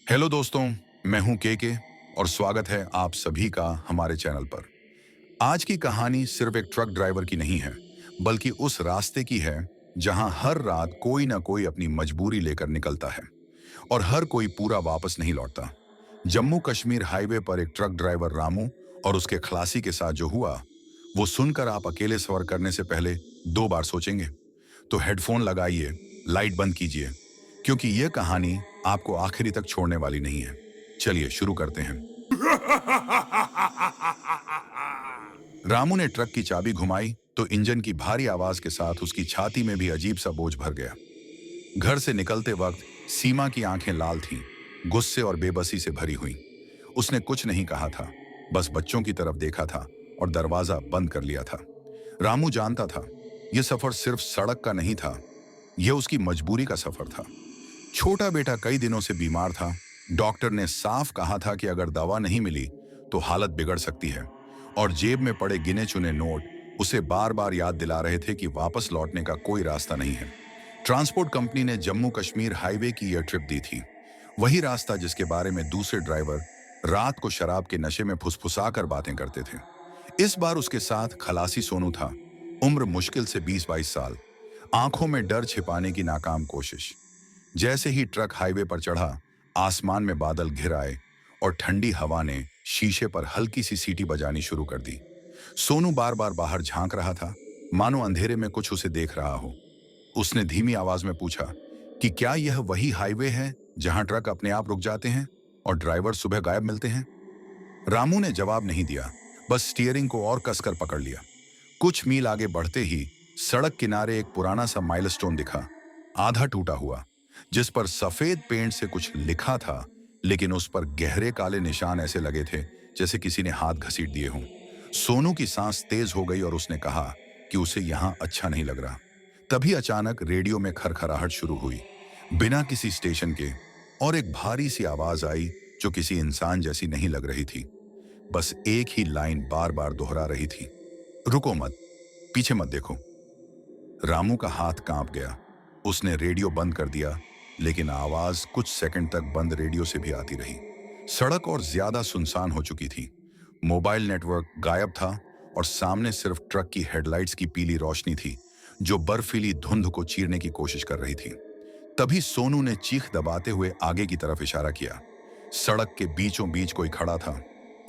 Hello दोस्तों, मैं हूं के और स्वागत है आप सभी का हमारे चैनल पर। आज की कहानी सिर्फ एक ट्रक ड्राइवर की नहीं है, बल्कि उस रास्ते की है जहां हर रात कोई ना कोई अपनी मजबूरी लेकर निकलता है और हर कोई पूरा वापस नहीं लौटता। जम्मू कश्मीर हाईवे पर एक ट्रक ड्राइवर रामू और उसके खलासी के साथ जो हुआ, वो सुनकर आप अकेले सफर करने से पहले 2 बार सोचेंगे। तो हेडफोन लगाइए, लाइट बंद कीजिए, क्योंकि यह कहानी आपको आखिरी तक छोड़ने वाली नहीं है। चलिए शुरू करते हैं। रामू ने ट्रक की चाबी घुमाई तो इंजन की भारी आवाज के साथ उसकी छाती में भी अजीब सा बोझ भर गया। घर से निकलते वक्त सीमा की आंखें लाल थीं, गुस्से और बेबसी से भरी हुई। उसने कुछ नहीं कहा था, बस बच्चों की तरफ देखा था और दरवाजा बंद कर लिया था। रामू जानता था, यह सफर सिर्फ सड़क का नहीं था, यह उसकी मजबूरी का सफर था। छोटा बेटा कई दिनों से बीमार था। डॉक्टर ने साफ कहा था कि अगर दवा नहीं मिली तो हालत बिगड़ सकती है, और जेब में पड़े गिने चुने नोट उसे बार बार याद दिला रहे थे कि वापस लौटने का कोई रास्ता नहीं है। ट्रांसपोर्ट कंपनी ने जम्मू कश्मीर हाईवे की यह ट्रिप दी थी, वही रास्ता जिसके बारे में दूसरे ड्राइवर रात को शराब के नशे में फुसफुसाकर बातें करते थे। इस बार उसके साथ खलासी सोनू था। उम्र मुश्किल से 20-22 साल, आंखों में डर छिपाने की नाकाम कोशिश। जैसे ही ट्रक हाईवे पर चढ़ा, आसमान में बादल घिर आए और ठंडी हवा ने शीशे पर हल्की सी सीटी बजानी शुरू कर दी। सोनू बार बार बाहर झांक रहा था, मानो अंधेरे में कुछ उसे देख रहा हो। उसने धीमी आवाज में पूछा कि क्या यह वही हाईवे है जहां ट्रक अपने आप रुक जाते हैं और ड्राइवर सुबह गायब मिलते हैं। रामू ने जवाब नहीं दिया, बस स्टीयरिंग को और कसकर पकड़ लिया। कुछ मील आगे बढ़ते ही सड़क किनारे एक पुराना सा माइलस्टोन दिखा, आधा टूटा हुआ, जिस पर सफेद पेंट से कुछ लिखा था, लेकिन उस पर गहरे काले निशान ऐसे लगे थे जैसे किसी ने हाथ घसीट दिए हों। सोनू की सांस तेज हो गई और उसने कहा कि उसे यहां अच्छा नहीं लग रहा। तभी अचानक रेडियो में खरखराहट शुरू हुई, बिना किसी स्टेशन के, और एक भारी सी आवाज आई जो किसी इंसान जैसी नहीं लग रही थी। बस एक ही लाइन बार बार दोहरा रही थी, रुको मत, पीछे मत देखो। रामू का हाथ कांप गया। उसने रेडियो बंद कर दिया, लेकिन आवाज कुछ सेकंड तक बंद रेडियो से भी आती रही। सड़क और ज्यादा सुनसान हो चुकी थी। मोबाइल नेटवर्क गायब था और सामने सिर्फ ट्रक की हेडलाइट्स की पीली रोशनी थी, जो बर्फीली धुंध को चीरने की कोशिश कर रही थी। तभी सोनू ने चीख दबाते हुए आगे की तरफ इशारा किया। सड़क के बीचों बीच कोई खड़ा था,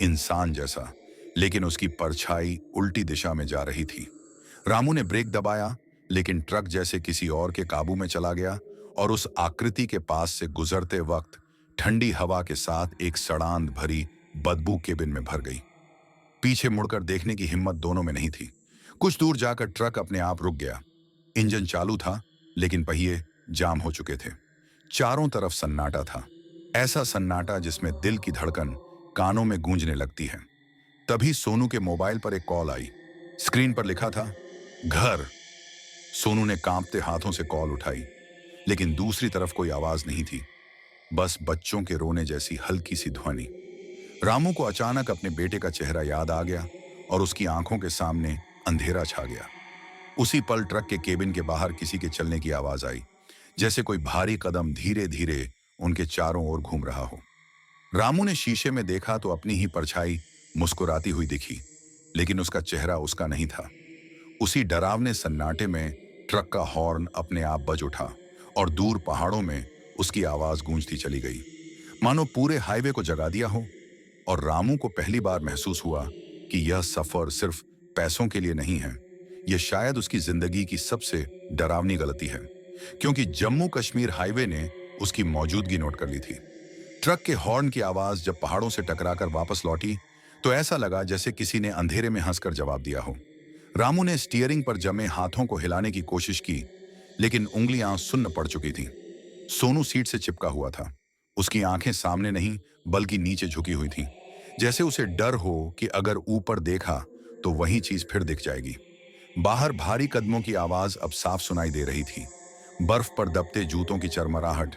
इंसान जैसा, लेकिन उसकी परछाई उल्टी दिशा में जा रही थी। रामू ने ब्रेक दबाया, लेकिन ट्रक जैसे किसी और के काबू में चला गया और उस आकृति के पास से गुजरते वक्त ठंडी हवा के साथ एक सड़ांध भरी बदबू केबिन में भर गई। पीछे मुड़कर देखने की हिम्मत दोनों में नहीं थी। कुछ दूर जाकर ट्रक अपने आप रुक गया। इंजन चालू था, लेकिन पहिए जाम हो चुके थे। चारों तरफ सन्नाटा था, ऐसा सन्नाटा जिसमें दिल की धड़कन कानों में गूंजने लगती है। तभी सोनू के मोबाइल पर एक कॉल आई। स्क्रीन पर लिखा था, घर। सोनू ने कांपते हाथों से कॉल उठाई, लेकिन दूसरी तरफ कोई आवाज नहीं थी, बस बच्चों के रोने जैसी हल्की सी ध्वनि। रामू को अचानक अपने बेटे का चेहरा याद आ गया और उसकी आंखों के सामने अंधेरा छा गया। उसी पल ट्रक के केबिन के बाहर किसी के चलने की आवाज आई, जैसे कोई भारी कदम धीरे धीरे उनके चारों ओर घूम रहा हो। रामू ने शीशे में देखा तो अपनी ही परछाई मुस्कुराती हुई दिखी, लेकिन उसका चेहरा उसका नहीं था। उसी डरावने सन्नाटे में ट्रक का हॉर्न अपने आप बज उठा और दूर पहाड़ों में उसकी आवाज गूंजती चली गई, मानो पूरे हाईवे को जगा दिया हो। और रामू को पहली बार महसूस हुआ कि यह सफर सिर्फ पैसों के लिए नहीं है, यह शायद उसकी जिंदगी की सबसे डरावनी गलती है, क्योंकि जम्मू कश्मीर हाईवे ने उसकी मौजूदगी नोट कर ली थी। ट्रक के हॉर्न की आवाज जब पहाड़ों से टकराकर वापस लौटी, तो ऐसा लगा जैसे किसी ने अंधेरे में हंसकर जवाब दिया हो। रामू ने स्टीयरिंग पर जमे हाथों को हिलाने की कोशिश की, लेकिन उंगलियां सुन्न पड़ चुकी थीं। सोनू सीट से चिपका हुआ था। उसकी आंखें सामने नहीं, बल्कि नीचे झुकी हुई थीं, जैसे उसे डर हो कि अगर ऊपर देखा तो वही चीज फिर दिख जाएगी। बाहर भारी कदमों की आवाज अब साफ सुनाई दे रही थी, बर्फ पर दबते जूतों की चरमराहट,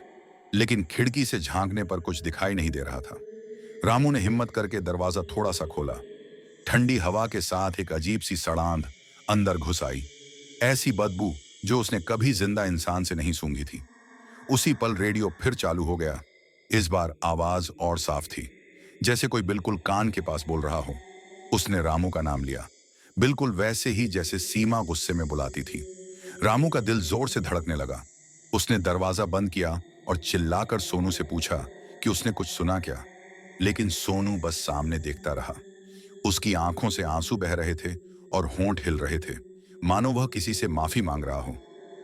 लेकिन खिड़की से झांकने पर कुछ दिखाई नहीं दे रहा था। रामू ने हिम्मत करके दरवाजा थोड़ा सा खोला। ठंडी हवा के साथ एक अजीब सी सड़ांध अंदर घुस आई, ऐसी बदबू जो उसने कभी जिंदा इंसान से नहीं सूंघी थी। उसी पल रेडियो फिर चालू हो गया। इस बार आवाज और साफ थी, जैसे कोई बिल्कुल कान के पास बोल रहा हो। उसने रामू का नाम लिया, बिल्कुल वैसे ही जैसे सीमा गुस्से में बुलाती थी। रामू का दिल जोर से धड़कने लगा। उसने दरवाजा बंद किया और चिल्लाकर सोनू से पूछा कि उसने कुछ सुना क्या। लेकिन सोनू बस सामने देखता रहा। उसकी आंखों से आंसू बह रहे थे और होंठ हिल रहे थे, मानो वह किसी से माफी मांग रहा हो।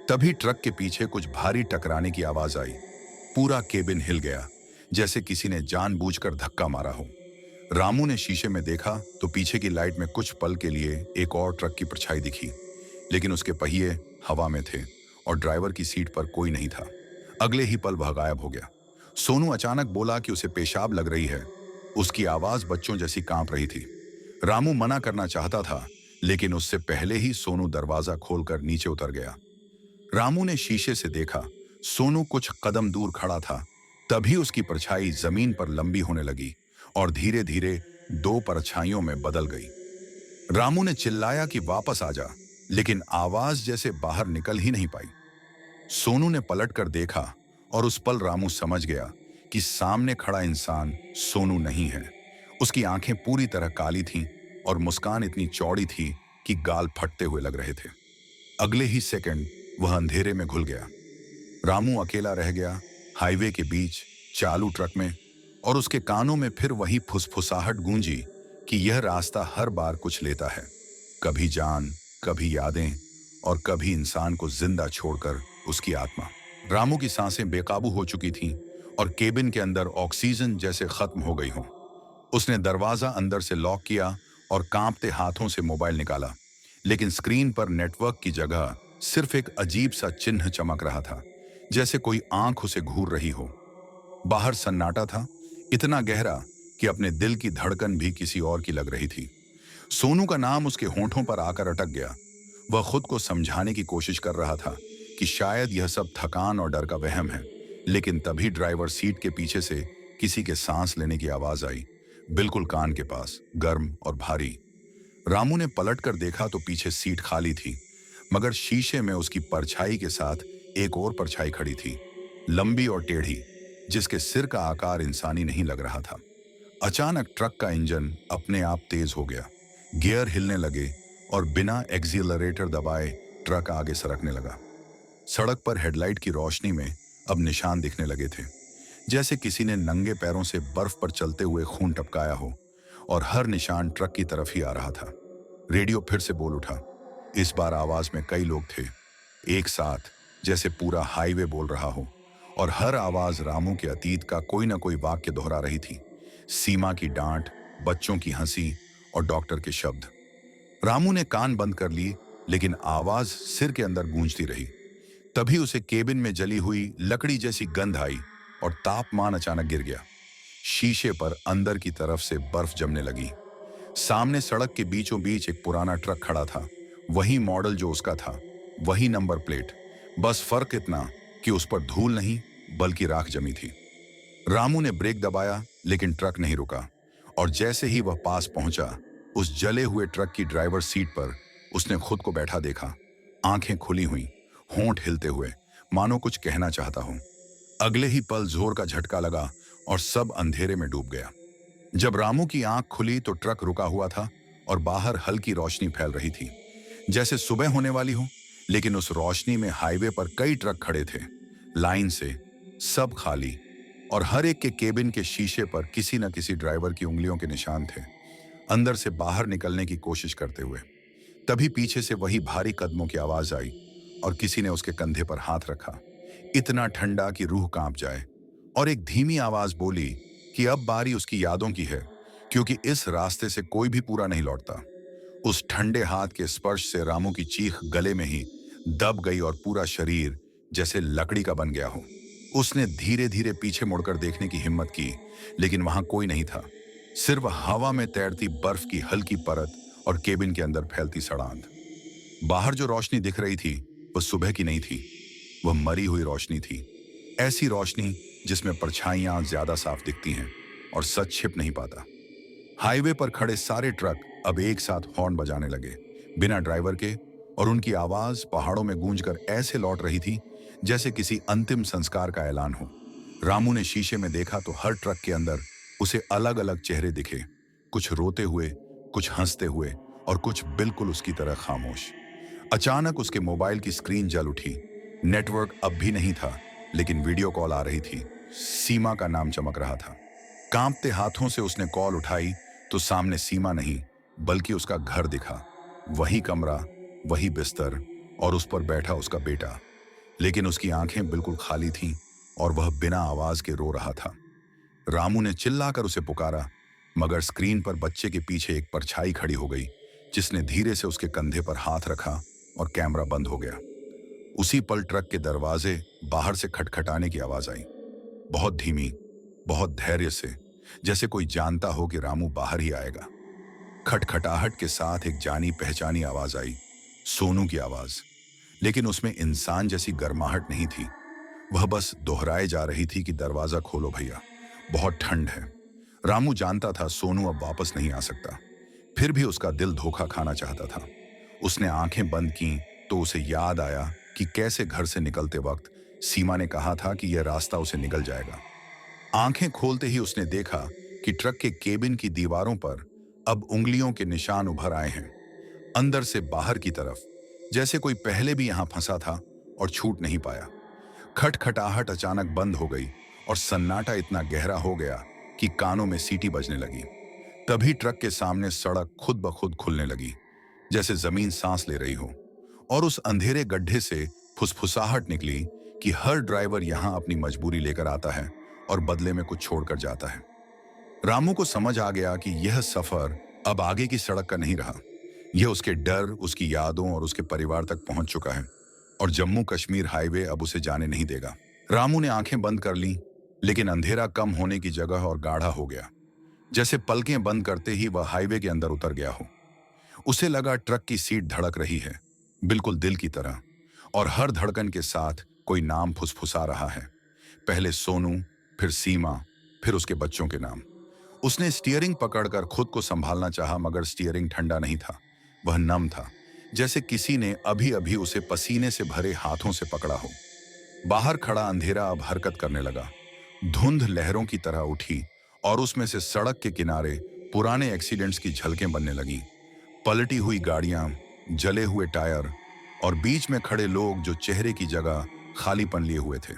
तभी ट्रक के पीछे कुछ भारी टकराने की आवाज आई। पूरा केबिन हिल गया, जैसे किसी ने जानबूझकर धक्का मारा हो। रामू ने शीशे में देखा तो पीछे की लाइट में कुछ पल के लिए एक और ट्रक की परछाई दिखी, लेकिन उसके पहिए हवा में थे और ड्राइवर की सीट पर कोई नहीं था। अगले ही पल वह गायब हो गया। सोनू अचानक बोला कि उसे पेशाब लग रही है। उसकी आवाज बच्चों जैसी कांप रही थी। रामू मना करना चाहता था, लेकिन उससे पहले ही सोनू दरवाजा खोलकर नीचे उतर गया। रामू ने शीशे से देखा, सोनू कुछ कदम दूर खड़ा था। तभी उसकी परछाई जमीन पर लंबी होने लगी और धीरे धीरे दो परछाइयों में बदल गई। रामू ने चिल्लाया कि वापस आ जा, लेकिन आवाज जैसे बाहर निकल ही नहीं पाई। सोनू ने पलटकर देखा और उस पल रामू समझ गया कि सामने खड़ा इंसान सोनू नहीं है। उसकी आंखें पूरी तरह काली थीं और मुस्कान इतनी चौड़ी थी कि गाल फटते हुए लग रहे थे। अगले ही सेकंड वह अंधेरे में घुल गया। रामू अकेला रह गया, हाईवे के बीच, चालू ट्रक में, और उसके कानों में फिर वही फुसफुसाहट गूंजी कि यह रास्ता हर बार कुछ लेता है। कभी जान, कभी यादें, और कभी इंसान को जिंदा छोड़कर उसकी आत्मा। रामू की सांसें बेकाबू हो चुकी थीं और केबिन के अंदर ऑक्सीजन जैसे खत्म हो गई हो। उसने दरवाजा अंदर से लॉक किया और कांपते हाथों से मोबाइल निकाला, लेकिन स्क्रीन पर नेटवर्क की जगह सिर्फ एक अजीब सा चिन्ह चमक रहा था, जैसे कोई आंख उसे घूर रही हो। बाहर सन्नाटा था, इतना गहरा कि अपने दिल की धड़कन भी किसी और की लग रही थी। सोनू का नाम उसके होंठों पर आकर अटक गया। वह खुद को समझाने की कोशिश कर रहा था कि शायद यह सब थकान और डर का वहम है, लेकिन तभी ड्राइवर सीट के पीछे से किसी के सांस लेने की आवाज आई, बिल्कुल कान के पास, गर्म और भारी। रामू ने पलटकर देखा तो पीछे सीट खाली थी, मगर शीशे में उसकी परछाई के साथ एक और परछाई खड़ी थी, लंबी और टेढ़ी, जिसके सिर का आकार इंसानी नहीं लग रहा था। अचानक ट्रक का इंजन अपने आप तेज हो गया, गियर हिलने लगे और बिना एक्सीलरेटर दबाए ट्रक आगे सरकने लगा। सड़क पर हेडलाइट की रोशनी में अब निशान दिखने लगे थे, जैसे किसी ने नंगे पैरों से बर्फ पर चलते हुए खून टपकाया हो, और हर निशान ट्रक की तरफ ही आ रहा था। रेडियो फिर से बोल उठा। इस बार आवाज में कई लोग थे, एक साथ, जैसे पूरा हाईवे बोल रहा हो, और हर आवाज रामू के अतीत का कोई ना कोई वाक्य दोहरा रही थी। सीमा की डांट, बच्चों की हंसी और डॉक्टर के शब्द। रामू ने कान बंद कर लिए, लेकिन आवाज सिर के अंदर गूंजती रही। तभी उसे केबिन में जली हुई लकड़ी जैसी गंध आई और तापमान अचानक गिर गया। शीशे पर अंदर की तरफ से बर्फ जमने लगी। सामने सड़क के बीचों बीच एक पुराना ट्रक खड़ा था, वही मॉडल जो उसका था, वही नंबर प्लेट, बस फर्क इतना कि उस पर धूल नहीं बल्कि राख जमी थी। रामू ने ब्रेक दबाया, लेकिन ट्रक नहीं रुका, और जैसे ही वह पास पहुंचा, उस जले हुए ट्रक की ड्राइवर सीट पर उसने खुद को बैठा देखा, आंखें खुली हुई, होंठ हिलते हुए, मानो कुछ कहना चाहता हो। अगले ही पल जोर का झटका लगा और सब अंधेरे में डूब गया। जब रामू की आंख खुली तो ट्रक रुका हुआ था और बाहर हल्की रोशनी फैल रही थी, जैसे सुबह होने वाली हो। लेकिन उस रोशनी में हाईवे पर कई ट्रक खड़े थे, लाइन से, सब खाली, और हर एक के केबिन के शीशे पर किसी न किसी ड्राइवर की उंगलियों के निशान थे, अंदर से बाहर निकलने की कोशिश करते हुए। तभी पीछे से वही भारी कदमों की आवाज आई और किसी ने उसके कंधे पर हाथ रखा, इतना ठंडा कि रूह कांप जाए, और एक धीमी आवाज बोली कि अब बारी उसकी यादों की है, क्योंकि इस रास्ते से कोई भी पूरा नहीं लौटता। उस ठंडे हाथ के स्पर्श से रामू की चीख गले में ही दब गई और पूरा शरीर जैसे लकड़ी का बन गया हो। उसने धीरे धीरे पीछे मुड़कर देखने की हिम्मत की, लेकिन वहां कोई नहीं था, सिर्फ हवा में तैरती बर्फ की हल्की परत और केबिन के अंदर फैलती सड़ांध। बाहर जो रोशनी दिख रही थी वह सुबह की नहीं थी, वह मरी हुई रोशनी थी, ऐसी रोशनी जिसमें परछाइयां ज्यादा साफ दिखती हैं और सच छिप नहीं पाता। हाईवे पर खड़े सारे ट्रक अब एक साथ हॉर्न बजाने लगे, बिना ड्राइवर के, और उनकी आवाज पहाड़ों में गूंजकर ऐसे लौट रही थी जैसे किसी अंतिम संस्कार का ऐलान हो। रामू ने शीशे में देखा तो हर ट्रक के अंदर उसे अलग अलग चेहरे दिखे, कुछ रोते हुए, कुछ हंसते हुए और कुछ बिल्कुल उसकी तरह खामोश। अचानक उसके मोबाइल की स्क्रीन जल उठी। नेटवर्क अब भी नहीं था, लेकिन वीडियो कॉल आ रही थी। सीमा का नाम चमक रहा था। कांपते हाथों से उसने कॉल उठाई तो सामने सीमा नहीं, बल्कि उसका घर दिखा। वही कमरा, वही बिस्तर और उस पर बैठा उसका बेटा। लेकिन उसकी आंखें बिल्कुल खाली थीं और वह बिना आवाज के रो रहा था। रामू ने चिल्लाकर उसे पुकारा, मगर स्क्रीन पर बच्चे के पीछे एक परछाई खड़ी हो गई, जिसने धीरे से उसके कंधे पर हाथ रखा और कैमरा बंद हो गया। उसी पल ट्रक के दरवाजे बाहर से खटखटाने की आवाज आई, बहुत धीमी, बहुत धैर्य से, जैसे कोई जानता हो कि रामू बाहर ही आएगा। खटखटाहट के साथ एक जानी पहचानी आवाज आई, सोनू की आवाज। लेकिन उसमें इंसान जैसी गर्माहट नहीं थी। वह बस दोहराए जा रही थी कि दरवाजा खोलो भैया, बहुत ठंड है। रामू जानता था सोनू अब वापस नहीं आ सकता, फिर भी उसका दिल धोखा खाना चाहता था। उसने आंखें बंद की तो उसे याद आया कि कैसे घर से निकलते वक्त सीमा ने कहा था कि यह रास्ता उसे निकल जाएगा। आंखें खोलते ही उसने देखा कि ट्रक के केबिन की दीवारों पर अब उंगलियों के निशान उभर आए हैं, अंदर से बाहर की तरफ, जैसे कोई पहले भी यहां फंसा था और छूट नहीं पाया। खटखटाहट अचानक बंद हो गई और सन्नाटा इतना गहरा हो गया कि कानों में सीटी बजने लगी। तभी ट्रक के सामने सड़क खुद ब खुद खुलने लगी, जैसे जमीन सांस ले रही हो। और उस अंधेरे गड्ढे से फुसफुसाहट निकली कि हर ड्राइवर यहां अपनी मजबूरी लेकर आता है और बदले में कुछ छोड़कर जाता है। रामू को समझ आ गया कि यह सफर अब आगे की सड़क का नहीं रहा। यह उसके डर, उसकी यादों और उसके परिवार तक पहुंच चुका है और जम्मू कश्मीर हाईवे अब उसे जाने नहीं देगा। रामू ने आंखें बंद कर लीं, लेकिन अंधेरा कम होने की जगह और गाढ़ा हो गया। जैसे पलकें बंद करते ही वह हाईवे के अंदर उतर गया हो। उसे लगा ट्रक की सीट धड़क रही है, बिल्कुल दिल की तरह, और हर धड़कन के साथ कोई नाम फुसफुसा रहा है। पहले सोनू, फिर सीमा, फिर उसके बच्चों के नाम। उसने स्टीयरिंग पकड़कर खुद को संभालना चाहा, मगर स्टीयरिंग ठंडा नहीं था, वह नम था, जैसे किसी ने अभी अभी उसे पसीने से भरे हाथों से पकड़ा हो। बाहर खड़ा अंधेरा अब हरकत करने लगा। धुंध लहरों की तरह उठी और उसमें से सड़क के किनारे पुराने एक्सीडेंट्स की झलकें बनने लगीं। पलटी हुई गाड़ियां, जले हुए टायर और बीच में खड़े लोग जो चेहरे की जगह खालीपन लिए हुए थे।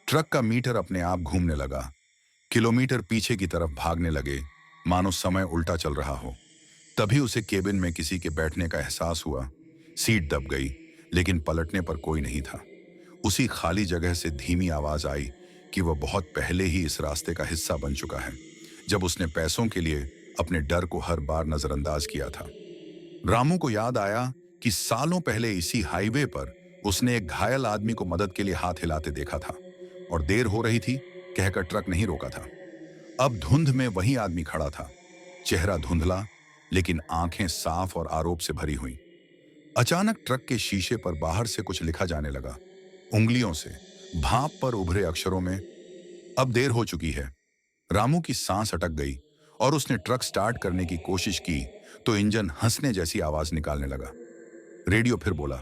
ट्रक का मीटर अपने आप घूमने लगा। किलोमीटर पीछे की तरफ भागने लगे, मानो समय उल्टा चल रहा हो। तभी उसे केबिन में किसी के बैठने का एहसास हुआ। सीट दब गई, लेकिन पलटने पर कोई नहीं था। उसी खाली जगह से धीमी आवाज आई कि वह बहुत पहले ही इस रास्ते का हिस्सा बन चुका है, जब उसने पैसों के लिए अपने डर को हर बार नजरअंदाज किया था। रामू को याद आया कि सालों पहले इसी हाईवे पर उसने एक घायल आदमी को मदद के लिए हाथ हिलाते देखा था और देर हो रही थी कहकर ट्रक नहीं रोका था। अब धुंध में वही आदमी खड़ा था, चेहरा धुंधला, लेकिन आंखें साफ और आरोप से भरी हुई। अचानक ट्रक के शीशे पर बाहर से कुछ लिखा जाने लगा, उंगलियों से, भाप पर उभरे अक्षरों में, अब देर हो चुकी है। रामू की सांस अटक गई और उसने ट्रक स्टार्ट करने की कोशिश की तो इंजन हंसने जैसी आवाज निकालने लगा। रेडियो फिर बोला,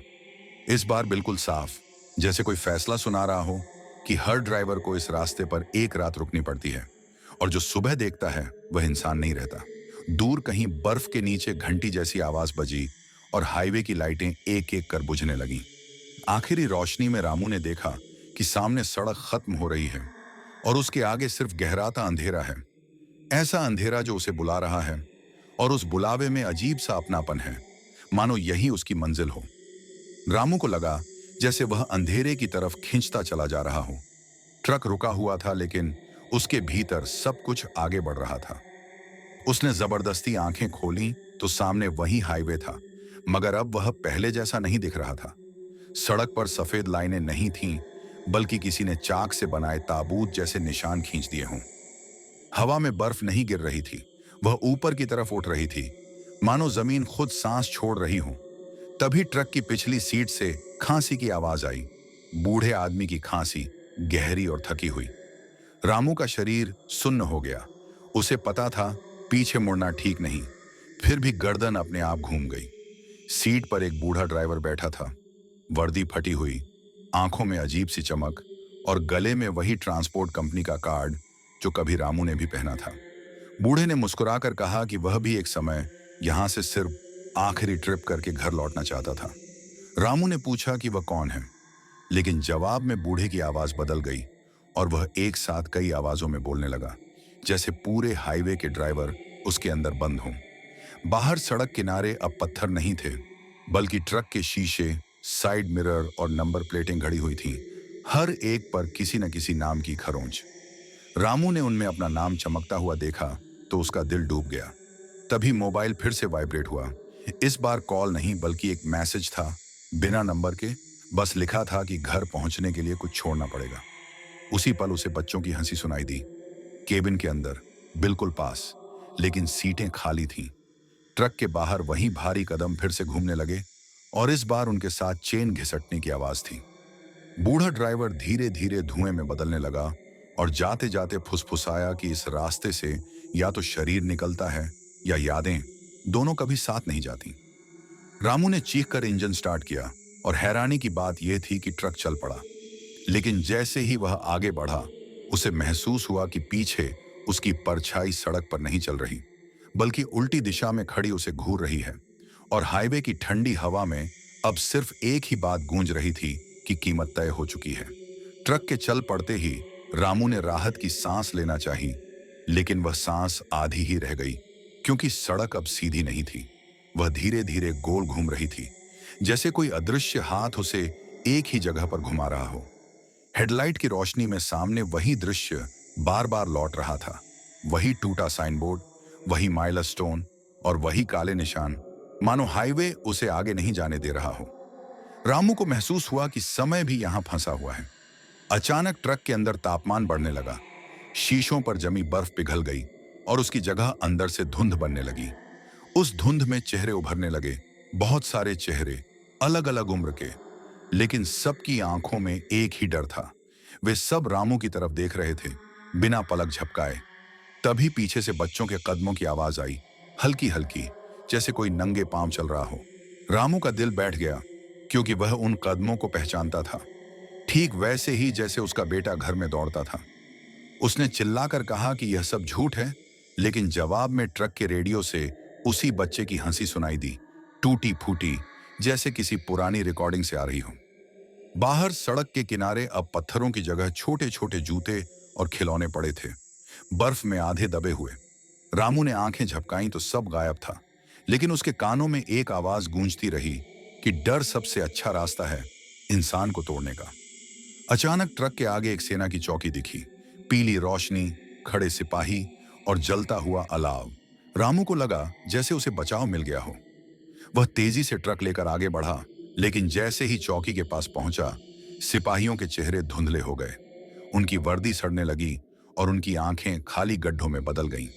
इस बार बिल्कुल साफ, जैसे कोई फैसला सुना रहा हो कि हर ड्राइवर को इस रास्ते पर एक रात रुकनी पड़ती है और जो सुबह देखता है वह इंसान नहीं रहता। दूर कहीं बर्फ के नीचे घंटी जैसी आवाज बजी और हाईवे की लाइटें एक एक कर बुझने लगीं। आखिरी रोशनी में रामू ने देखा कि सामने सड़क खत्म हो रही है और उसके आगे सिर्फ गहराता अंधेरा है। ऐसा अंधेरा जो उसे बुला रहा है, और उस बुलावे में अजीब सा अपनापन है, मानो यही उसकी मंजिल हो। रामू को लगा जैसे वह अंधेरे की तरफ खींचता चला जा रहा हो। ट्रक रुका हुआ था, लेकिन उसके भीतर सब कुछ आगे बढ़ रहा था। उसने जबरदस्ती आंखें खोलीं तो सामने वही हाईवे था, मगर अब वह पहले जैसा नहीं दिख रहा था। सड़क पर सफेद लाइनें नहीं थीं, बल्कि किसी ने चाक से बनाए ताबूत जैसे निशान खींच दिए हों। हवा में बर्फ नहीं गिर रही थी, वह ऊपर की तरफ उठ रही थी, मानो जमीन खुद सांस छोड़ रही हो। तभी ट्रक की पिछली सीट से खांसी की आवाज आई, बूढ़े आदमी की खांसी, गहरी और थकी हुई। रामू का शरीर सुन्न हो गया। उसे पता था पीछे मुड़ना ठीक नहीं, फिर भी गर्दन अपने आप घूम गई। सीट पर एक बूढ़ा ड्राइवर बैठा था, वर्दी फटी हुई, आंखों में अजीब सी चमक और गले में वही ट्रांसपोर्ट कंपनी का कार्ड जो कभी रामू ने भी पहना था। बूढ़े ने मुस्कुराकर कहा कि वह भी एक समय यहां से सिर्फ आखिरी ट्रिप करके घर लौटना चाहता था। रामू ने पूछा कि वह कौन है, लेकिन जवाब में बूढ़े की आवाज बदल गई और वह एक साथ कई आवाजों में बोलने लगा, जैसे पूरे हाईवे के ड्राइवर उसके अंदर बंद हों। बाहर सड़क किनारे अब पत्थर नहीं थे, बल्कि ट्रक के शीशे, साइड मिरर और नंबर प्लेटें गड़ी हुई थीं, हर एक पर किसी न किसी नाम की खरोंच। रामू ने उनमें अपना नाम चमकता हुआ देखा तो उसका दिल डूब गया। तभी मोबाइल फिर से वाइब्रेट हुआ। इस बार कॉल नहीं बल्कि एक मैसेज था, बिना नंबर के। बस लिखा था कि घर पहुंचने के लिए कुछ छोड़ना पड़ेगा। उसी पल उसे बच्चों की हंसी सुनाई दी। केबिन के अंदर, बिल्कुल पास, लेकिन सीटें खाली थीं। ट्रक के बाहर वही भारी कदम फिर से घूमने लगे और इस बार उनके साथ चेन घिसटने की आवाज थी। बूढ़ा ड्राइवर धीरे धीरे धुएं में बदलने लगा और जाते जाते फुसफुसाया कि इस रास्ते से या तो शरीर निकलता है या यादें, दोनों कभी साथ नहीं जाती। रामू ने चीख कर इंजन स्टार्ट किया और हैरानी की बात यह थी कि ट्रक चल पड़ा। लेकिन जैसे ही वह आगे बढ़ा, उसे महसूस हुआ कि पीछे उसकी परछाई सड़क पर नहीं चल रही, बल्कि उल्टी दिशा में खड़ी उसे घूर रही है। और हाईवे की ठंडी हवा में अब सिर्फ एक ही बात गूंज रही थी कि कीमत तय हो चुकी है। ट्रक के चल पड़ते ही रामू ने राहत की सांस लेना चाही, लेकिन वह सांस आधी ही रह गई, क्योंकि सड़क अब सीधी नहीं थी। वह धीरे धीरे गोल घूम रही थी, जैसे कोई अदृश्य हाथ उसे एक ही जगह पर घुमा रहा हो। हेडलाइट की रोशनी में सामने वही दृश्य बार बार लौट रहा था। वही टूटा साइन बोर्ड, वही माइलस्टोन और वही काले निशान, मानो हाईवे उसे आगे नहीं जाने दे रहा हो। रामू को महसूस हुआ कि समय भी यहां फंसा हुआ है। अचानक ट्रक के अंदर तापमान बढ़ने लगा। शीशों पर जमी बर्फ पिघल गई और उसकी जगह अंदर से धुंध बनने लगी। उस धुंध में चेहरे उभरने लगे, बहुत सारे चेहरे, अलग अलग उम्र के, लेकिन सबकी आंखों में एक ही डर था। वे सब रामू की तरफ देख रहे थे, बिना पलक झपकाए। तभी पीछे से बच्चों के कदमों की आवाज आई, हल्की हल्की, जैसे कोई नंगे पांव चल रहा हो। रामू का दिल बैठ गया, क्योंकि वह उन कदमों को पहचानता था, ठीक वैसे ही जैसे उसका बेटा घर में दौड़ता था। उसने चिल्लाकर कहा कि यह सब झूठ है, लेकिन जवाब में ट्रक के रेडियो से उसी बच्चे की हंसी सुनाई दी, टूटी फूटी, जैसे किसी पुरानी रिकॉर्डिंग से आ रही हो। बाहर सड़क के किनारे अब पत्थरों की जगह छोटे छोटे जूते और खिलौने पड़े थे, बर्फ में आधे दबे हुए। रामू ने आंखें झपकाईं तो सब गायब था, लेकिन उसके कानों में एक आवाज गूंजती रही कि डर सबसे अच्छा रास्ता है इंसान को तोड़ने का। अचानक ट्रक के आगे एक सेना की चौकी दिखी, पीली रोशनी, खड़े सिपाही और जलता हुआ अलाव। रामू को लगा जैसे उसे बचाव मिल गया हो। वह तेजी से ट्रक लेकर आगे बढ़ा, लेकिन जैसे ही चौकी के पास पहुंचा, सिपाहियों के चेहरे धुंधले हो गए। उनकी वर्दी सड़ने लगी और उनकी आंखें खाली गड्ढों में बदल गईं।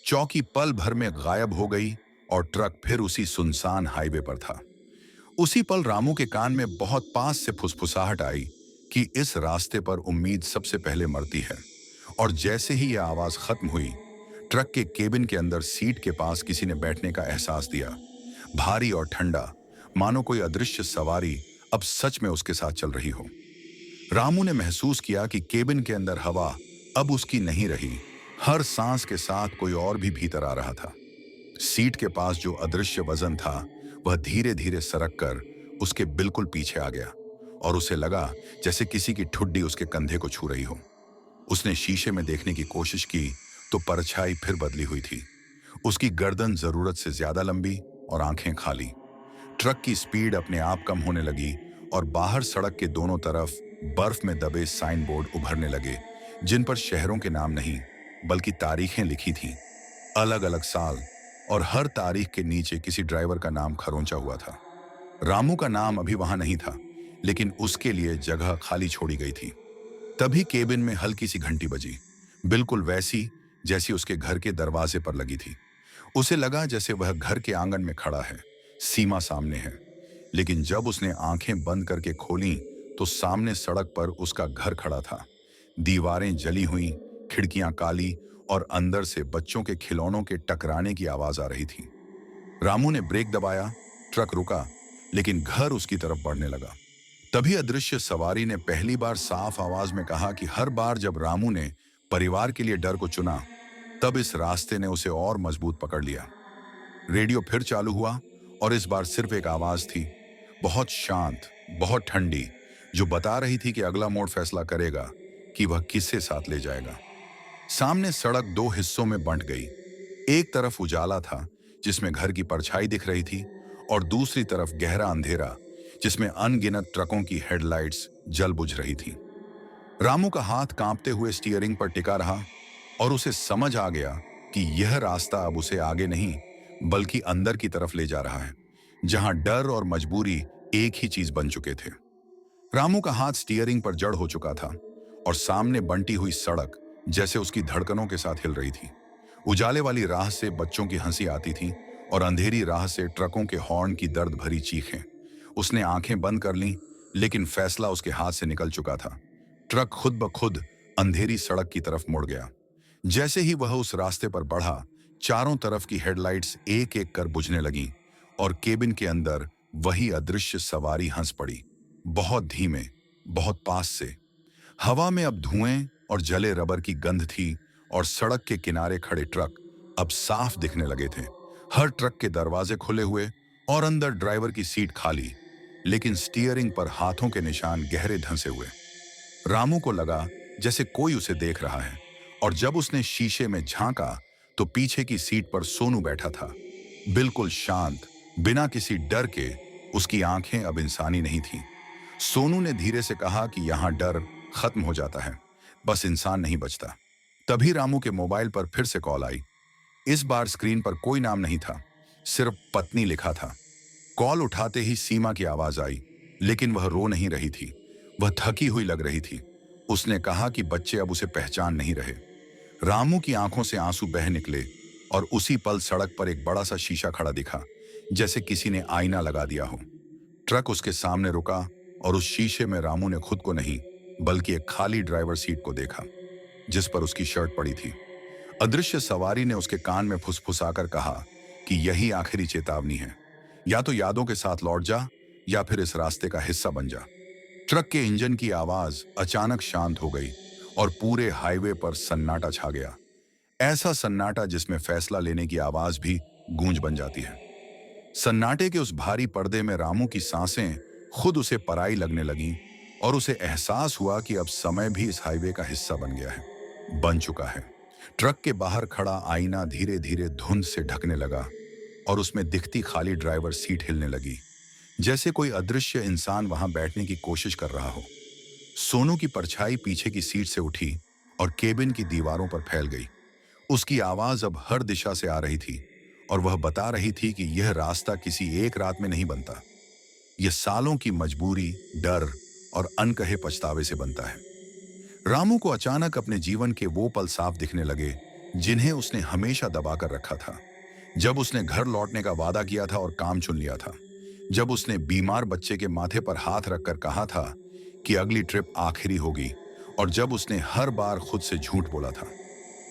चौकी पल भर में गायब हो गई और ट्रक फिर उसी सुनसान हाईवे पर था। उसी पल रामू के कान में बहुत पास से फुसफुसाहट आई कि इस रास्ते पर उम्मीद सबसे पहले मरती है। और जैसे ही यह आवाज खत्म हुई, ट्रक के केबिन के अंदर सीट के पास किसी ने बैठने का एहसास दिया, भारी और ठंडा, मानो कोई अदृश्य सवारी अब सच में उसके साथ चल रही हो। रामू ने महसूस किया कि केबिन के अंदर हवा अब उसकी नहीं रही, हर सांस के साथ कोई और भी भीतर आ रहा था। सीट के पास जो अदृश्य वजन था, वह धीरे धीरे सरक कर उसके बिल्कुल पीछे आ गया और उसे लगा जैसे किसी की ठुड्डी उसके कंधे को छू रही हो। उसने शीशे में देखने की कोशिश की तो परछाई फिर बदली हुई थी। उसकी गर्दन जरूरत से ज्यादा लंबी और आंखें खाली। ट्रक की स्पीड अपने आप कम होने लगी और बाहर सड़क के दोनों तरफ बर्फ में दबे साइन बोर्ड उभरने लगे, जिन पर शहरों के नाम नहीं बल्कि तारीखें लिखी थीं, अलग अलग साल, और हर तारीख के नीचे किसी ड्राइवर का नाम खरोंचा हुआ था। रामू का नाम अभी वहां नहीं था, लेकिन उसके लिए जगह खाली छोड़ी गई थी। तभी केबिन में हल्की सी घंटी बजी, बिल्कुल वैसी जैसी उसके घर के दरवाजे पर लगी थी। उसे लगा जैसे वह घर के आंगन में खड़ा है, सीमा सामने है। लेकिन जब उसने आंखें बंद करके खोलीं, तो सामने सड़क पर उसका घर खड़ा था। दीवारें जली हुई, खिड़कियां काली और अंदर से बच्चों के खिलौनों के टकराने की आवाज आ रही थी। रामू ने ब्रेक दबाया, ट्रक रुका, लेकिन घर उसकी तरफ बढ़ने लगा। तभी अदृश्य सवारी ने पहली बार साफ आवाज में कहा कि हर बार जब रामू ने परिवार के लिए डर को चुना, तब इस रास्ते ने उसे और मजबूत पकड़ लिया। रेडियो फिर चालू हुआ और इस बार सिर्फ एक आवाज थी, बहुत शांत, बहुत ठंडी, जो बता रही थी कि अगला मोड़ फैसला करेगा कि वह किससे साथ ले जाएगा। सामने सड़क दो हिस्सों में बंट गई। एक तरफ उजाला था, जिसमें घर की परछाई दिख रही थी, और दूसरी तरफ गहरा अंधेरा, जिसमें अनगिनत ट्रकों की हेडलाइट्स जल बुझ रही थीं। रामू का हाथ कांपते हुए स्टीयरिंग पर टिका रहा और उसे समझ आ गया कि यह रास्ता अब उसे आगे नहीं, बल्कि अंदर की तरफ ले जा रहा है, जहां डर और मजबूरी एक ही चीज बन चुके थे। रामू का हाथ स्टीयरिंग पर जड़ हो चुका था और सामने बंटी हुई सड़क जैसे उसकी धड़कनों के साथ हिल रही थी। उजाले वाली राह से बच्चों की हंसी आती थी और अंधेरी राह से ट्रकों के हॉर्न की दर्द भरी चीखें। उसने आंखें बंद कर लीं, लेकिन फैसला उसके हाथ से निकल चुका था। ट्रक खुद ब खुद अंधेरी सड़क की तरफ मुड़ गया। जैसे ही वह उस रास्ते पर बढ़ा, चारों तरफ की हेडलाइट्स एक एक कर बुझने लगीं और केबिन के अंदर वही अदृश्य सवारी हंस पड़ी, बहुत धीमे, बहुत पास से। हवा में अब धुएं और जले रबर की गंध थी और सड़क के किनारे खड़े ट्रक अब साफ दिखने लगे थे। हर ट्रक के दरवाजे खुले हुए और अंदर ड्राइवर की सीट खाली, लेकिन स्टीयरिंग पर हाथों के निशान गहरे धंसे हुए। रामू को लगा जैसे कोई उसे देख रहा है, और जब उसने शीशे में झांका तो पीछे की सीट पर सोनू बैठा था, बिल्कुल शांत, बिना किसी डर के। उसकी आंखें अब इंसानी नहीं थीं। सोनू ने धीरे से कहा कि यहां डर खत्म हो जाता है, बस इंसान नहीं बचता। तभी रामू के मोबाइल पर फिर से कॉल आई। इस बार स्क्रीन पर कोई नाम नहीं था, सिर्फ पत्नी लिखा था। कॉल उठाते ही सीमा की आवाज आई, लेकिन वह रो नहीं रही थी, वह थकी हुई लग रही थी। उसने कहा कि बच्चे अब उसे पहचान नहीं रहे। रामू की आंखों से आंसू बह निकले और उसी पल सड़क पर एक बड़ा सा शीशा खड़ा दिखा, जैसे किसी ने आईना लगा दिया हो। ट्रक उसके सामने रुका और उस शीशे में रामू ने खुद को नहीं, बल्कि एक खाली ड्राइवर सीट को देखा, जिस पर उसकी शर्ट पड़ी थी। अदृश्य सवारी ने उसके कान में फुसफुसाकर कहा कि यही आखिरी चेतावनी है, या तो यादों के साथ लौट जा, या फिर इस रास्ते का हिस्सा बन जा। ट्रक के इंजन की आवाज अचानक शांत हो गई और पूरे हाईवे पर सन्नाटा छा गया। ऐसा सन्नाटा जिसमें फैसला लेने की आवाज भी गूंज बन जाती है। सन्नाटे के उस भारी पर्दे में रामू की सांसें खुद उसे पराई लगने लगीं और उसे एहसास हुआ कि अब समय भी इस हाईवे का हिस्सा बन गया है, बन चुका है। ट्रक के बाहर खड़ा आईना धीरे धीरे धुंध से ढकने लगा और उसमें दिखती खाली ड्राइवर सीट हिलने लगी, जैसे कोई अदृश्य इंसान वहां बैठने की कोशिश कर रहा हो। सोनू की परछाई पीछे की सीट से उठी और केबिन की दीवारों पर फैल गई। उसकी आवाज अब हर दिशा से आ रही थी और वह बता रही थी कि यह रास्ता किसी एक रात में नहीं बनता, यह सालों की मजबूरी, डर और अनकहे पछतावे से बनता है। रामू को अचानक अपने जीवन के वो पल साफ दिखने लगे जिन्हें उसने हमेशा दबाकर रखा था। जब उसने घर लौटने का वादा किया था और काम चुन लिया था, जब उसने बीमार बच्चे के माथे पर हाथ रखकर कहा था कि अगली ट्रिप आखिरी होगी, और जब उसने हर बार खुद से झूठ बोला था।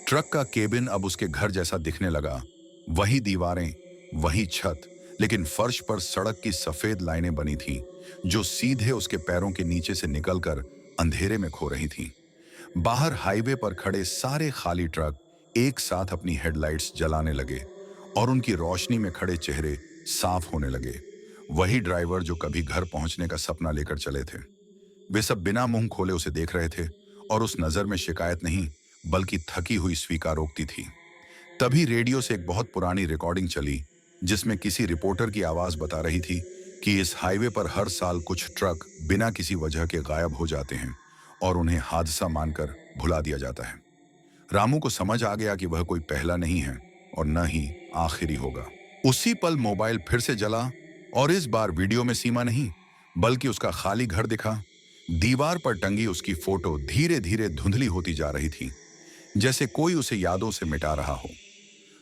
ट्रक का केबिन अब उसके घर जैसा दिखने लगा, वही दीवारें, वही छत, लेकिन फर्श पर सड़क की सफेद लाइनें बनी थीं, जो सीधे उसके पैरों के नीचे से निकलकर अंधेरे में खो रही थीं। बाहर हाईवे पर खड़े सारे खाली ट्रक एक साथ अपनी हेडलाइट्स जलाने लगे और उनकी रोशनी में खड़े चेहरे साफ होने लगे। वही ड्राइवर जो कभी घर पहुंचने का सपना लेकर चले थे। वे सब बिना मुंह खोले उसे देख रहे थे और उस नजर में शिकायत नहीं, बल्कि थकी हुई स्वीकारोक्ति थी। तभी रेडियो से एक बहुत पुरानी रिकॉर्डिंग चली, जिसमें किसी रिपोर्टर की आवाज बता रही थी कि इस हाईवे पर हर साल कुछ ट्रक बिना किसी वजह के गायब हो जाते हैं और उन्हें हादसा मानकर भुला दिया जाता है। रामू को समझ आ गया कि वह कोई पहला नहीं है और न ही आखिरी होगा। उसी पल मोबाइल फिर से जला और इस बार वीडियो में सीमा नहीं, बल्कि उसका खाली घर दिखा। दीवार पर टंगी उसकी फोटो धीरे धीरे धुंधली होती जा रही थी, जैसे कोई उसे यादों से मिटा रहा हो।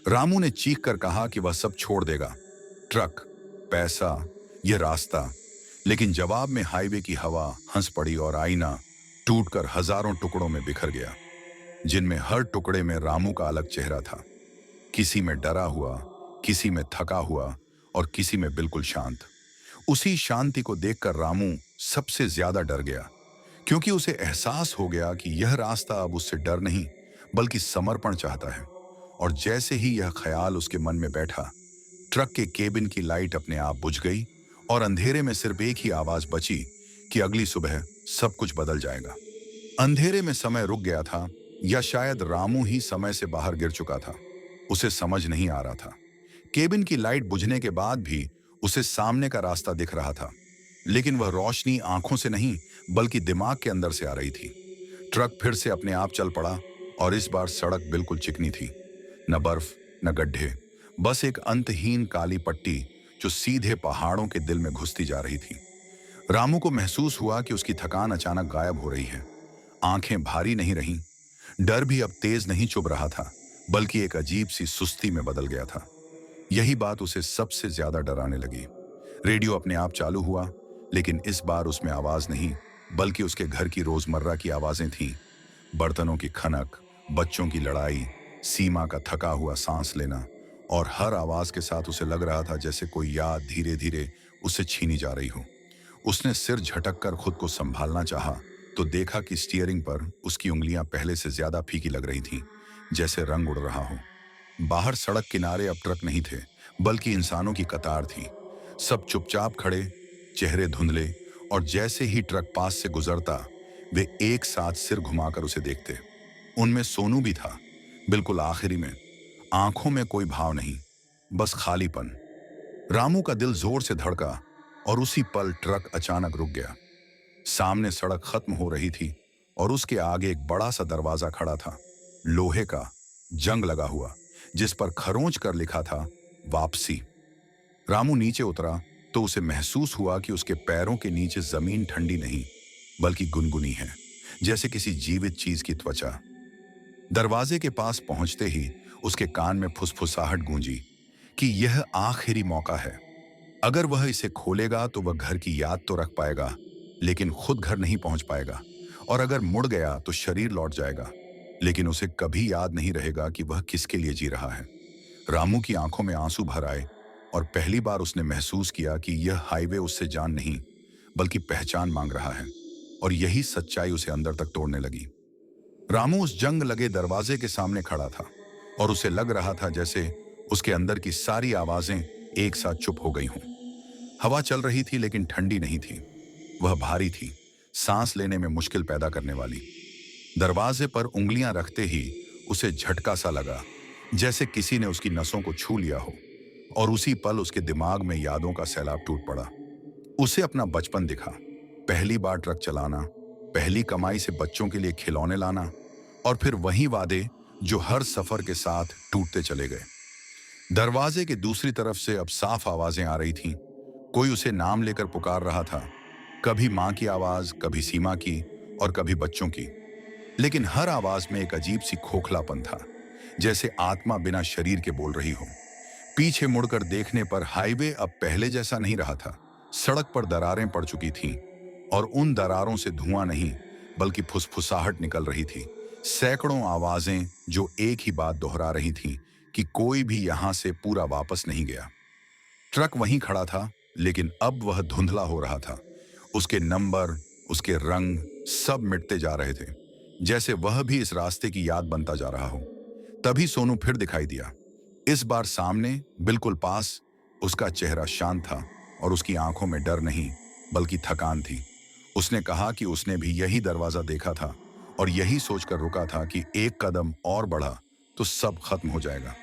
रामू ने चीख कर कहा कि वह सब छोड़ देगा, ट्रक, पैसा, यह रास्ता। लेकिन जवाब में हाईवे की हवा हंस पड़ी और आईना टूटकर हजारों टुकड़ों में बिखर गया, जिनमें हर टुकड़े में रामू का अलग चेहरा था। किसी में डरा हुआ, किसी में थका हुआ और किसी में बिल्कुल शांत। उसी शांति को देखकर रामू सबसे ज्यादा डर गया, क्योंकि उसे एहसास हो गया कि यह रास्ता अब उससे डर नहीं बल्कि समर्पण चाहता है। और जैसे ही यह ख्याल उसके मन में बैठा, ट्रक के केबिन की लाइट अपने आप बुझ गई और अंधेरे में सिर्फ एक ही आवाज बची कि अगली सुबह सब कुछ बदल जाएगा। अंधेरे में समय रुक गया था, या शायद रामू ही समय से बाहर गिर चुका था। उसे समझ नहीं आ रहा था। केबिन की लाइट बुझने के बाद भी उसे सामने का रास्ता दिख रहा था, लेकिन वह रोशनी आंखों से नहीं बल्कि दिमाग के अंदर से आ रही थी। ट्रक फिर से अपने आप चल पड़ा और इस बार सड़क बिल्कुल चिकनी थी। न बर्फ, न गड्ढे, बस एक अंतहीन काली पट्टी जो सीधे पहाड़ों के दिल में घुसती जा रही थी। रामू को महसूस हुआ कि उसकी थकान अचानक गायब हो रही है। आंखें भारी नहीं रहीं, डर भी अब तेज नहीं चुभ रहा था, बल्कि एक अजीब सी सुस्ती में बदल गया था। यही बात उसे सबसे ज्यादा डराने लगी। रेडियो अपने आप चालू हुआ, लेकिन इस बार उसमें आवाज नहीं बल्कि उसके घर की रोजमर्रा की आवाजें थीं। बर्तनों की खनक, बच्चों की लड़ाई, सीमा का थका हुआ सांस लेना, और हर आवाज के साथ उसे लग रहा था जैसे कोई याद धीरे धीरे उसे छीनी जा रही हो। उसने सिर झटक कर खुद को संभालना चाहा, तो देखा कि स्टीयरिंग पर उसकी उंगलियां पहले से ज्यादा फीकी लग रही थीं, जैसे रंग उड़ रहा हो। बाहर सड़क किनारे अब ट्रक नहीं थे, बल्कि इंसानों की कतार थी। सब चुपचाप खड़े, चेहरे धुंधले, और जैसे ही ट्रक पास से गुजरता, वे एक साथ सिर घुमाकर उसे देखते। उनमें सोनू भी था, बिल्कुल आखिरी में, आंखों में कोई भाव नहीं, बस खालीपन। रामू का दिल जोर से धड़का और उसी पल ट्रक अचानक रुक गया। सामने सड़क खत्म हो रही थी और उसके आगे एक बड़ा सा दरवाजा खड़ा था, लोहे का, जंग लगा हुआ, जिस पर खरोंच कर लिखा था, वापसी। रामू नीचे उतरा तो उसे महसूस हुआ कि उसके पैरों के नीचे जमीन ठंडी नहीं बल्कि गुनगुनी है, जैसे किसी जीवित चीज की त्वचा। दरवाजे के पास पहुंचते ही उसके कान में फुसफुसाहट गूंजी कि यह आखिरी मौका है। अगर वह इसे खोलेगा तो वह घर की याद तो रख पाएगा, लेकिन खुद घर नहीं पहुंच पाएगा। और अगर मुड़ गया तो शरीर लौट जाएगा, लेकिन उसे कभी याद नहीं रहेगा कि वह किसके लिए जी रहा है। रामू की आंखों में आंसू भर आए और पहली बार उसने महसूस किया कि यह हाईवे उससे जान नहीं बल्कि पहचान मांग रहा है, और यही सच्चाई उसे अंदर तक तोड़ने लगी। रामू उस जंग लगे दरवाजे के सामने खड़ा था और उसे लग रहा था जैसे उसके अंदर की सारी आवाजें एक साथ चुप हो गई हों। हवा चल रही थी लेकिन ठंडी नहीं थी। वह भारी थी, सांस लेने में मुश्किल पैदा करने वाली। दरवाजे पर उंगलियां रखते ही उसे झटका सा लगा, जैसे किसी ने उसकी नसों को छू लिया हो, और उसी पल उसके दिमाग में यादों का सैलाब टूट पड़ा। उसे अपना बचपन दिखा, पहली बार ट्रक चलाना, पहली कमाई से बच्चों के लिए खिलौने लाना, और फिर वही वादे जो हर सफर के साथ टूटते चले गए। दरवाजे के दूसरी तरफ से अब साफ आवाजें आ रही थीं। कोई उसे नाम लेकर पुकार रहा था, कभी मां की आवाज, कभी सीमा की, और कभी बच्चों की। लेकिन हर आवाज में एक अजीब सी खोखलापन था, जैसे आत्मा बिना शरीर के बोल रही हो। पीछे मुड़कर देखने पर हाईवे अब पहले जैसा नहीं रहा था। सड़क पर दरारें पड़ चुकी थीं, और उन दरारों से धुआं नहीं बल्कि फुसफुसाहट निकल रही थी। सैकड़ों आवाजें जो एक ही बात दोहरा रही थीं कि कोई भी यहां से पूरा वापस नहीं गया। ट्रक वहीं खड़ा था, लेकिन अब वह धुंधला हो रहा था। उसके नंबर, उसके रंग, सब मिटते जा रहे थे, जैसे वह भी इस रास्ते की याद बनता जा रहा हो। तभी सोनू फिर दिखाई दिया। इस बार सामने, बिल्कुल पास। उसका चेहरा शांत था और उसकी आंखों में डर नहीं बल्कि थकान थी। उसने कहा कि उसने भी यही दरवाजा देखा था और यही सोचकर रुका था कि एक कदम और बढ़ा तो सब खत्म हो जाएगा।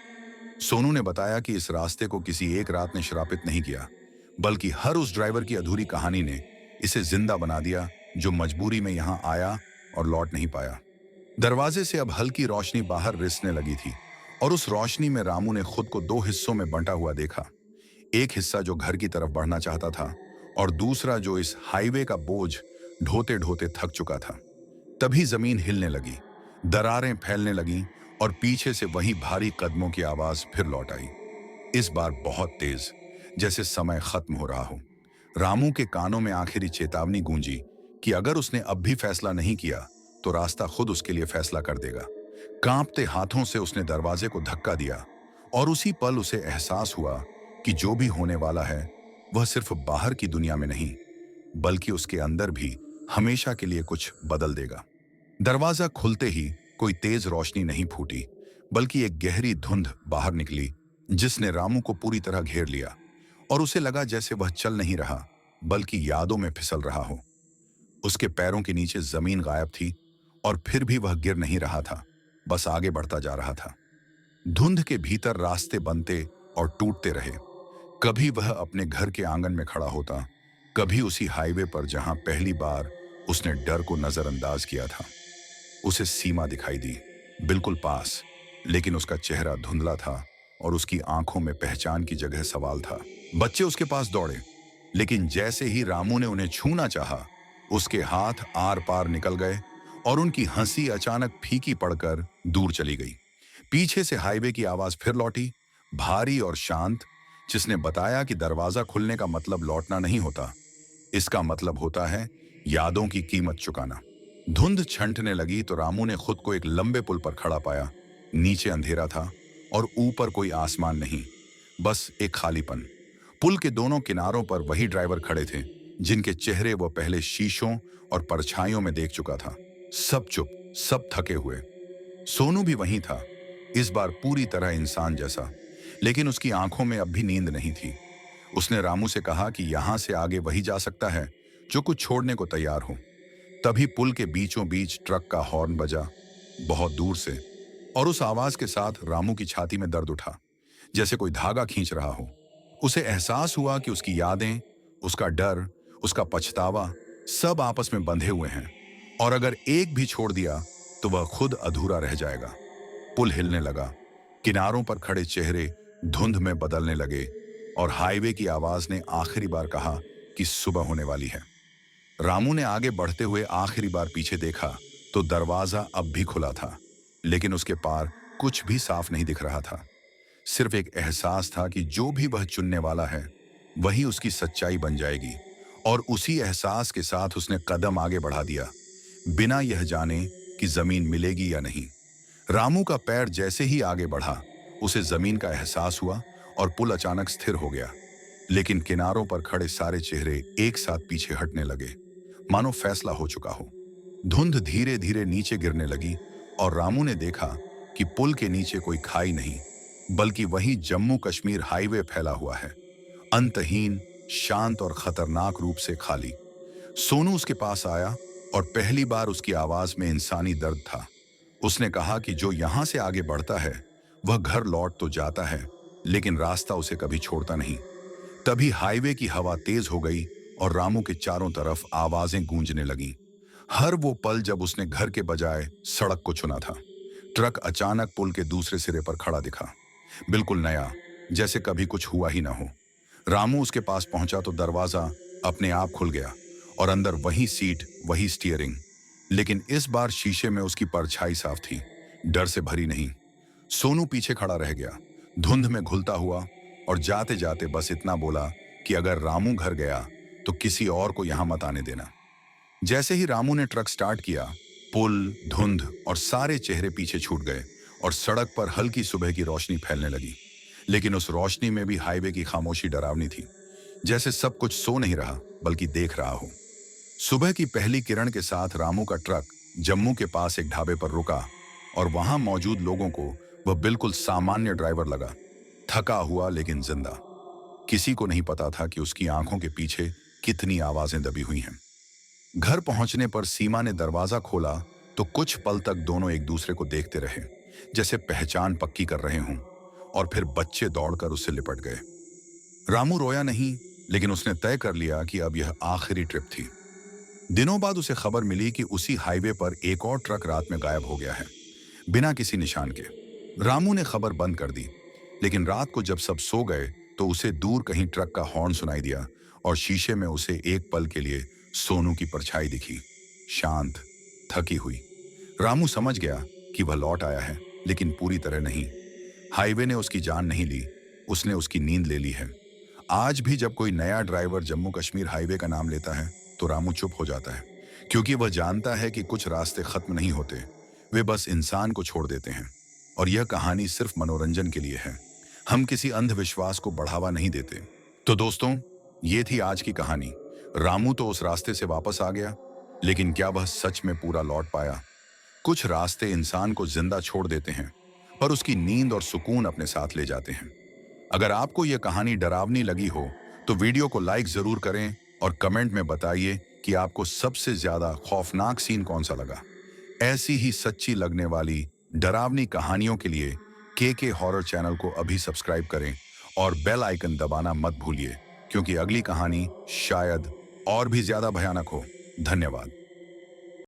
सोनू ने बताया कि इस रास्ते को किसी एक रात ने श्रापित नहीं किया, बल्कि हर उस ड्राइवर की अधूरी कहानी ने इसे जिंदा बना दिया जो मजबूरी में यहां आया और लौट नहीं पाया। दरवाजे से अब हल्की रोशनी बाहर रिसने लगी थी, और उस रोशनी में रामू ने खुद को दो हिस्सों में बंटा हुआ देखा। एक हिस्सा जो घर की तरफ बढ़ना चाहता था, और दूसरा जो इस हाईवे का बोझ ढोते ढोते थक चुका था। तभी जमीन हिलने लगी, दरारें फैलने लगीं, और पीछे से वही भारी कदमों की आवाज फिर लौट आई। इस बार बहुत तेज, जैसे समय खत्म हो रहा हो। रामू के कानों में आखिरी चेतावनी गूंजी कि अगर उसने अब भी फैसला नहीं किया तो रास्ता खुद उसके लिए फैसला कर देगा। कांपते हाथों से उसने दरवाजे को धक्का दिया, और उसी पल उसे एहसास हुआ कि जो भी होने वाला है वह सिर्फ बाहर की दुनिया में नहीं, बल्कि उसके अंदर भी हमेशा के लिए कुछ बदल देगा। दरवाजा खुलते ही कोई तेज रोशनी नहीं फूटी, बल्कि एक गहरी धुंध बाहर निकली, जिसने रामू को पूरी तरह घेर लिया और उसे लगा जैसे वह चल नहीं रहा, बल्कि यादों में फिसल रहा हो। उसके पैरों के नीचे जमीन गायब थी और फिर भी वह गिर नहीं रहा था, बस आगे बढ़ता जा रहा था। धुंध के भीतर रास्ते बनते और टूटते रहे। कभी वह अपने घर के आंगन में खड़ा होता, कभी उसी हाईवे पर जहां पहली बार उसने डर को नजरअंदाज किया था। उसे सीमा दिखाई दी, बिल्कुल पास, लेकिन उसका चेहरा धुंधला था और उसकी आंखों में पहचान की जगह सवाल था। बच्चे उसके पास दौड़े, लेकिन जैसे ही रामू ने उन्हें छूना चाहा, उसके हाथ आर पार निकल गए और उनकी हंसी अचानक फीकी पड़कर दूर चली गई। पीछे से हाईवे की आवाज फिर लौटी, भारी और शांत, जिसने बताया कि दरवाजा खुलने का मतलब लौटना नहीं होता, इसका मतलब होता है यादों की कीमत चुकाना। धुंध छंटने लगी तो रामू ने खुद को एक लंबे पुल पर खड़ा पाया। नीचे अंधेरा था और ऊपर कोई आसमान नहीं, बस एक खालीपन। पुल के दोनों किनारों पर वही ड्राइवर खड़े थे, जिनके चेहरे वो पहले शीशों और परछाइयों में देख चुका था। सब चुप, सब थके हुए। सोनू भी वहीं था, इस बार पूरी तरह इंसान जैसा, लेकिन उसकी आंखों में अब भी नींद नहीं थी। उसने रामू से कहा कि यहां से आगे वही जा सकता है जो कुछ छोड़ने को तैयार हो। तभी पुल के बीचों बीच ट्रक का हॉर्न बजा, बहुत दूर से, और उस आवाज के साथ रामू की छाती में दर्द उठा, जैसे कोई धागा खींच रहा हो। उसे एहसास हुआ कि उसकी यादें, उसका डर, उसका पछतावा सब आपस में बंधे हुए हैं, और अगर एक भी छोड़ दिया तो वह खुद अधूरा रह जाएगा। पुल हिलने लगा, किनारों पर खड़े चेहरे धुंध में बदलने लगे और हाईवे की आवाज ने आखिरी बार कहा कि सुबह होने वाली है। रामू ने आगे बढ़ते हुए आखिरी बार पीछे देखा तो दरवाजा अब भी खुला था, लेकिन उसके पार कुछ भी साफ नहीं दिख रहा था। सिर्फ एक एहसास था कि जो भी वह चुनने वाला है वही उसकी सच्चाई बन जाएगी, और उसी एहसास के साथ उसने कदम आगे बढ़ा दिया, बिना यह जाने कि जमीन मिलेगी या नहीं। रामू का पैर जैसे ही आगे बढ़ा, उसे जमीन का एहसास हुआ और पुल अचानक स्थिर हो गया। लेकिन किनारों पर खड़े सारे चेहरे एक साथ पीछे हटने लगे, मानो फैसला हो चुका हो। धुंध धीरे धीरे नीचे गिरने लगी और रामू ने देखा कि पुल के नीचे कोई खाई नहीं, बल्कि वही जम्मू कश्मीर हाईवे फैला हुआ है, अंतहीन, शांत और खतरनाक रूप से खाली। सोनू उसके पास आया और पहली बार उसकी आवाज में इंसानी दर्द था। उसने कहा कि जो यहां से आगे बढ़ता है वह घर लौट तो जाता है, लेकिन रास्ता उसे कभी छोड़ता नहीं। तभी हाईवे की हवा तेज हो गई और रामू के चारों तरफ आवाजें गूंजने लगीं। हर वो पल जब उसने घर के बजाय सड़क को चुना था। ट्रक अचानक पुल के दूसरे सिरे पर खड़ा दिखा, बिल्कुल नया, जैसे कभी कुछ हुआ ही ना हो। रामू उसके पास पहुंचा तो दरवाजा अपने आप खुल गया और अंदर वही सीट, वही स्टीयरिंग, लेकिन इस बार शीशे में उसकी परछाई साफ थी, डर से भरी नहीं। सोनू पीछे खड़ा रह गया, धुंध में घुलता हुआ, और जाते जाते बस इतना बोला कि अगर रामू घर गया तो किसी और को यहां मत आने देना। जैसे ही रामू ने ट्रक स्टार्ट किया, पुल, धुंध और सारे चेहरे पीछे छूट गए और सड़क पर हल्की सुबह की रोशनी फैलने लगी। लेकिन उस रोशनी में भी हाईवे की खामोशी डरावनी थी, जैसे सब कुछ सो नहीं रहा बल्कि देख रहा हो। सुबह की पहली किरण के साथ रामू का ट्रक जम्मू के पास एक ढाबे पर रुका और वहां मौजूद लोगों को वह बिल्कुल सामान्य ड्राइवर लगा, थका हुआ लेकिन जिंदा। किसी को नहीं पता था कि उसकी आंखों के पीछे कितनी आवाजें दबी हुई हैं। घर पहुंचने पर सीमा ने दरवाजा खोला तो कुछ पल तक दोनों एक दूसरे को देखते रहे, जैसे पहचान पक्की कर रहे हों, और फिर बच्चे दौड़कर उससे लिपट गए। रामू रोया नहीं, लेकिन उसने तय कर लिया कि अब यह आखिरी ट्रिप थी। दिनों बाद उसे खबर मिली कि उसी हाईवे पर एक और ट्रक रात में गायब हो गया है, बिना किसी निशान के। रामू ने खबर बंद कर दी, लेकिन रात को जब सब सो गए तो उसे दूर कहीं ट्रक का हॉर्न सुनाई दिया और शीशे में उसे एक पल के लिए सोनू की परछाई दिखी, शांत, थकी हुई। रामू समझ गया कि वह लौट आया है, लेकिन पूरी तरह नहीं। हाईवे ने उसकी जान नहीं ली, उसने उसकी नींद ले ली है। आज भी जब कोई नया ड्राइवर जम्मू कश्मीर हाईवे का नाम लेता है तो रामू चुप हो जाता है, क्योंकि वह जानता है कि कुछ रास्ते खत्म नहीं होते, वे बस इंसान को छोड़ देते हैं। और यह कहानी सिर्फ मनोरंजन के लिए है, हम किसी अंधविश्वास को बढ़ावा नहीं देते। तो दोस्तों, ये थी आज की कहानी। रामू तो उस रास्ते से वापस आ गया, लेकिन क्या वह सच में पूरा लौट पाया? कुछ रास्ते इंसान को जिंदा छोड़ देते हैं, पर उसकी नींद और सुकून अपने साथ ले जाते हैं। अगर आपको यह कहानी डरावनी लगी हो, तो वीडियो को लाइक जरूर करें और कमेंट में बताइए कि आपको सबसे ज्यादा खौफनाक सीन कौन सा लगा। ऐसी ही सच्ची लगने वाली डरावनी कहानियों के लिए के हॉरर चैनल को अभी सब्सक्राइब करें और बेल आइकन दबाना मत भूलिए, क्योंकि अगली कहानी शायद और भी ज्यादा भयानक हो। धन्यवाद।